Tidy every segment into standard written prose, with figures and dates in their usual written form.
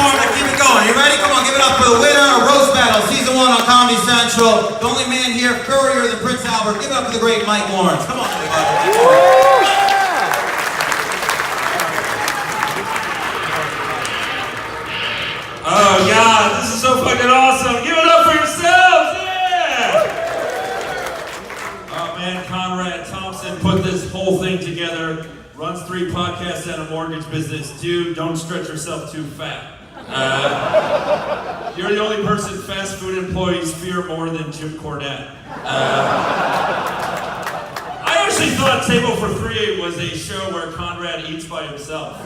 more to keep it going. You ready? Come on, give it up for the winner of Roast Battle, Season 1 on Comedy Central. The only man here, furrier than Prince Albert. Give it up for the great Mike Lawrence. Come on, everybody. Oh, God, this is so fucking awesome. Give it up for yourselves, yeah! Oh, man, Conrad Thompson put this whole thing together. Runs 3 podcasts and a mortgage business. Dude, don't stretch yourself too fat. You're the only person fast food employees fear more than Jim Cornette. I actually thought Table for 3 was a show where Conrad eats by himself.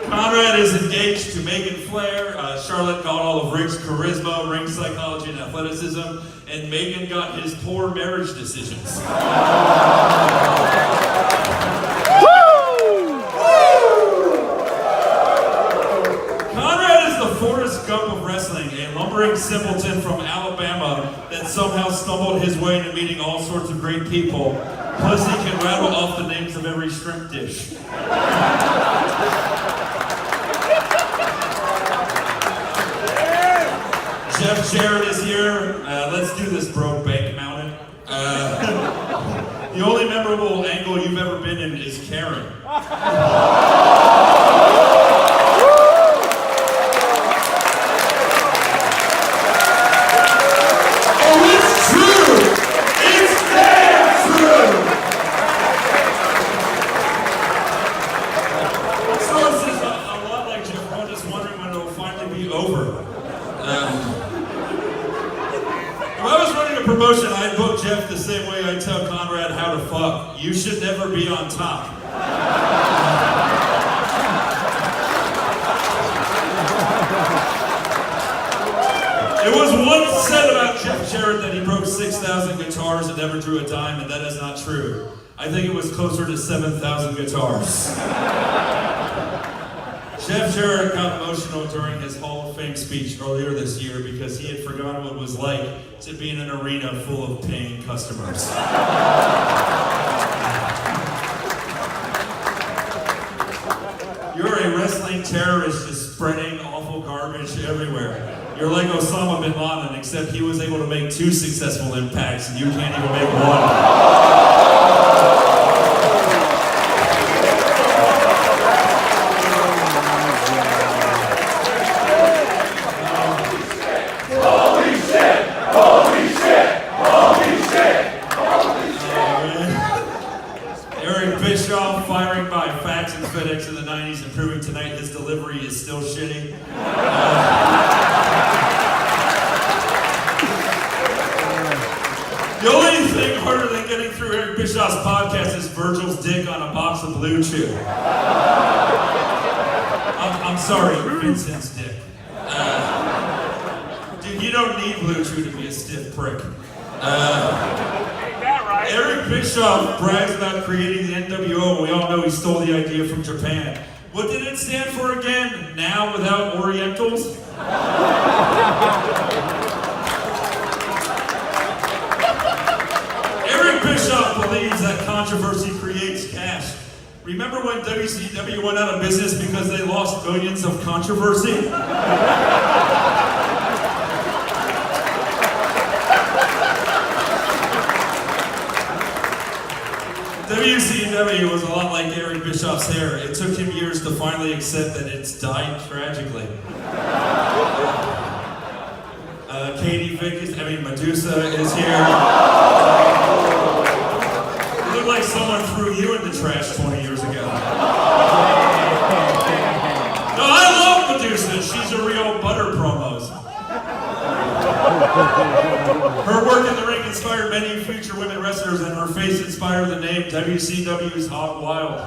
Conrad is engaged to Megan Flair. Charlotte got all of Rick's charisma, ring psychology, and athleticism, and Megan got his poor marriage decisions. Conrad is the Forrest Gump of wrestling, a lumbering simpleton from Alabama that somehow stumbled his way into meeting all sorts of great people. Plus, he can rattle off the names of every shrimp dish. Jeff Jarrett is here. Let's do this, bro. Bank Mountain. The only memorable angle you've ever been in is Karen. Oh, it's true! It's damn true! So this is a lot like Jeff. I'm just wondering when it'll finally be over. If I was running a promotion, I'd book Jeff the same way I tell Conrad how to fuck. You should never be on top. It was once said about Jeff Jarrett that he broke 6,000 guitars and never drew a dime, and that is not true. I think it was closer to 7,000 guitars. Jeff Jarrett got emotional during his Hall of Fame speech earlier this year because he had forgotten what it was like to be in an arena full of paying customers. You're a wrestling terrorist just spreading awful garbage everywhere. You're like Osama bin Laden, except he was able to make 2 successful impacts and you can't even make 1. Firing by fax and FedEx in the 90s and proving tonight his delivery is still shitty. The only thing harder than getting through Eric Bischoff's podcast is Virgil's dick on a box of Blue Chew. I'm sorry, Vincent's dick. Dude, you don't need Blue Chew to be a stiff prick. Eric Bischoff brags about creating the NWO, and we all know he stole the idea from Japan. What did it stand for again? Now without Orientals? Eric Bischoff believes that controversy creates cash. Remember when WCW went out of business because they lost billions of controversy? WCW was a lot like Eric Bischoff's hair. It took him years to finally accept that it's died tragically. Katie Vick Medusa is here. You look like someone threw you in the trash 20 years ago. No, I love Medusa. She's a real butter promos. Her work in the ring inspired many future women wrestlers, and her face inspired the name WCW's Hog Wild.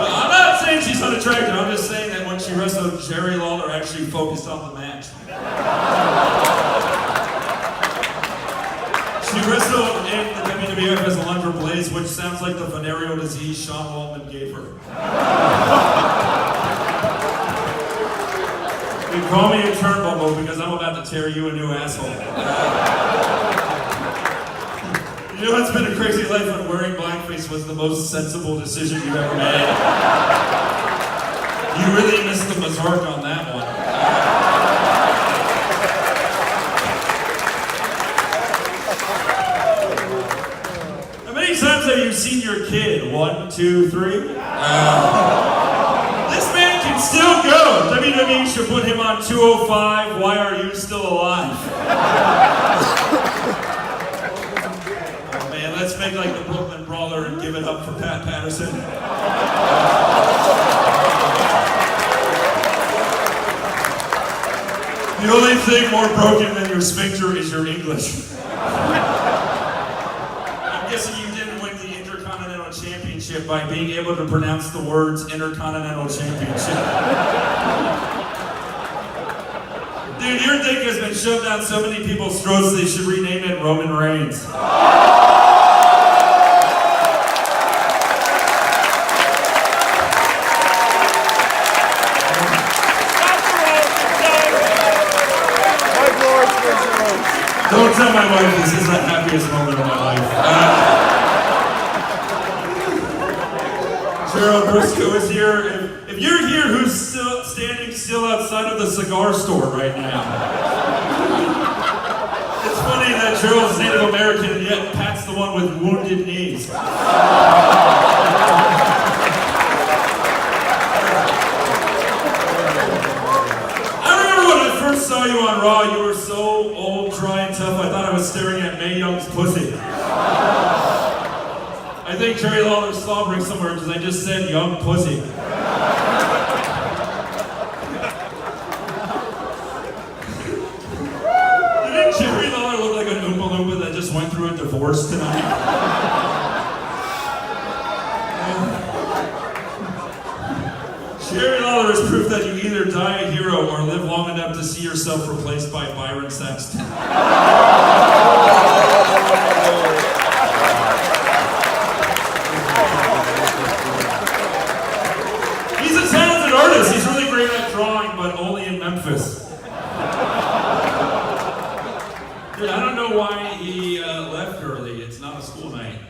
I'm not saying she's unattractive, I'm just saying that when she wrestled, Jerry Lawler actually focused on the match. She wrestled in the WWF as Alundra Blaze, which sounds like the venereal disease Sean Waltman gave her. You call me a turnbuckle because I'm about to tear you a new asshole. You know, it's been a crazy life when wearing blackface was the most sensible decision you've ever made. You really missed the Mazark on that one. How many times have you seen your kid? 1, 2, 3? This man can still go. WWE should put him on 205. Why are you still alive? Let's make like the Brooklyn Brawler and give it up for Pat Patterson. The only thing more broken than your sphincter is your English. I'm guessing you didn't win the Intercontinental Championship by being able to pronounce the words Intercontinental Championship. Dude, your dick has been shoved down so many people's throats they should rename it Roman Reigns. Don't tell my wife this is the happiest moment of my life. Gerald Briscoe is here. If you're here, who's still standing still outside of the cigar store right now? It's funny that Gerald's Native American and yet Pat's the one with wounded knees. I saw you on Raw, you were so old, dry, and tough, I thought I was staring at Mae Young's pussy. I think Jerry Lawler's slobbering somewhere because I just said young pussy. Didn't Jerry Lawler look like an Oompa Loompa that just went through a divorce tonight? Jerry Lawler is proof that you either die a hero or live long enough to see yourself replaced by Byron Saxton. He's a talented artist. He's really great at drawing, but only in Memphis. Dude, I don't know why he left early. It's not a school night.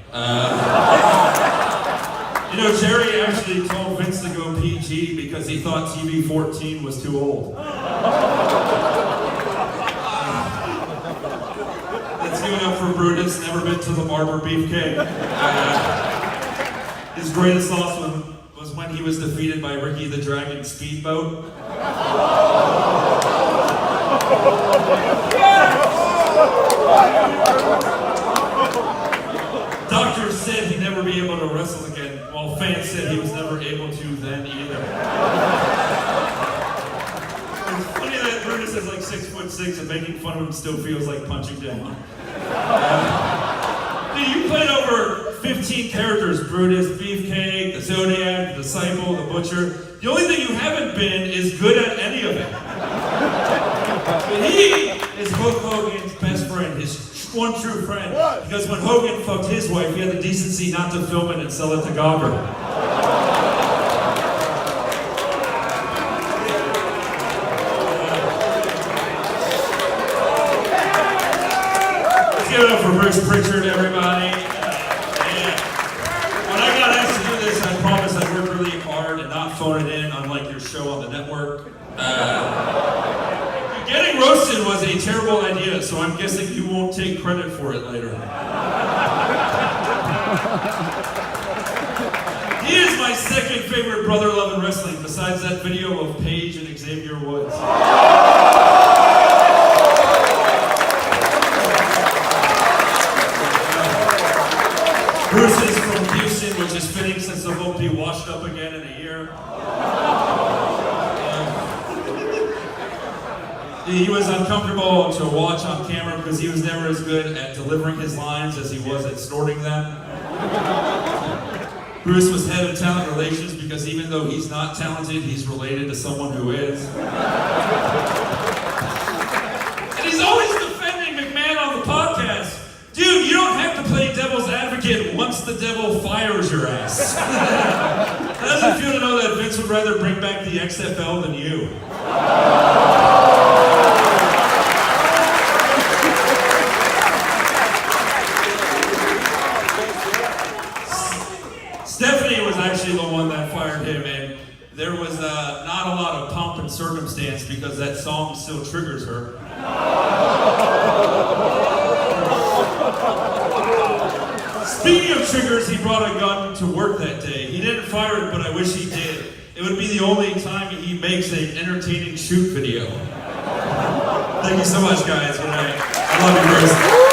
You know, Jerry actually told Vince to go PG because he thought TV-14 was too old. Let's give it up for Brutus, never been to the Barber Beefcake. His greatest loss was when he was defeated by Ricky the Dragon Speedboat. Doctors said he'd never be able to wrestle again, while fans said he was never able to then either. It's funny that Brutus is like 6'6" and making fun of him still feels like punching down. Dude, you played over 15 characters: Brutus, Beefcake, the Zodiac, the Disciple, the Butcher. The only thing you haven't been is good at any of it. But he is Hulk Hogan's best friend, his one true friend. Because when Hogan fucked his wife, he had the decency not to film it and sell it to Gobber. Let's give it up for Bruce Prichard, everybody. When I got asked to do this, I promised I'd work really hard and not phone it in, unlike your show on the network. Getting roasted was a terrible idea, so I'm guessing you won't take credit for it later. He is my second favorite brother love in wrestling, besides that video of Paige and Xavier Woods. Bruce is from Houston, which is fitting since they'll both be washed up again in a year. He was uncomfortable to watch on camera because he was never as good at delivering his lines as he was at snorting them. Bruce was head of talent relations because even though he's not talented, he's related to someone who is. And he's always defending McMahon on the podcast. Dude, you don't have to play devil's advocate once the devil fires your ass. How does it feel to know that Vince would rather bring back the XFL than you? actually the one that fired him, and there was not a lot of pomp and circumstance because that song still triggers her. Speaking of triggers, he brought a gun to work that day. He didn't fire it, but I wish he did. It would be the only time he makes an entertaining shoot video. Thank you so much, guys. Good night. I love you, Bruce.